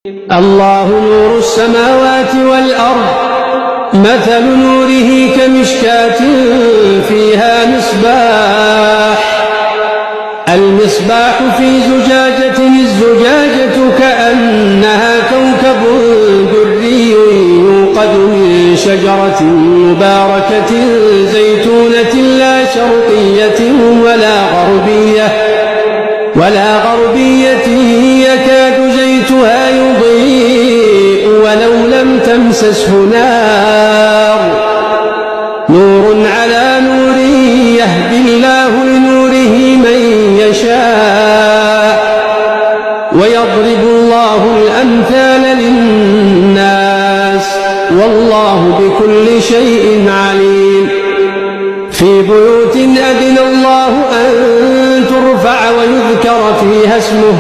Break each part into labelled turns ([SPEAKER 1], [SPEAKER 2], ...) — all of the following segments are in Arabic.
[SPEAKER 1] الله نور السماوات والأرض مثل نوره كمشكاة فيها المصباح في زجاجة الزجاجة كأنها كوكب دري يوقد من شجرة مباركة زيتونة لا شرقية ولا غربية يكاد زيتها يضيء ولو لم تمسسه نار نور على نور يهدي الله لنوره من يشاء ويضرب الله الأمثال للناس والله بكل شيء عليم في بيوت أذن الله أن ترفع ويذكر فيها اسمه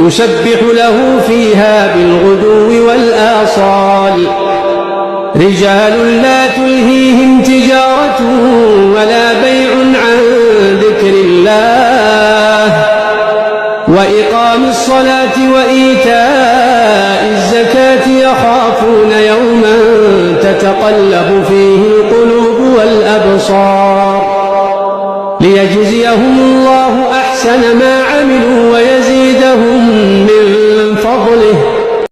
[SPEAKER 1] يسبح له فيها بالغدو والآصال رجال لا تلهيهم تجارة ولا بيع عن ذكر الله وإقام الصلاة وإيتاء الزكاة يخافون يوما تتقلب فيه القلوب والأبصار ليجزيهم الله أحسن ما عملوا ويزيدهم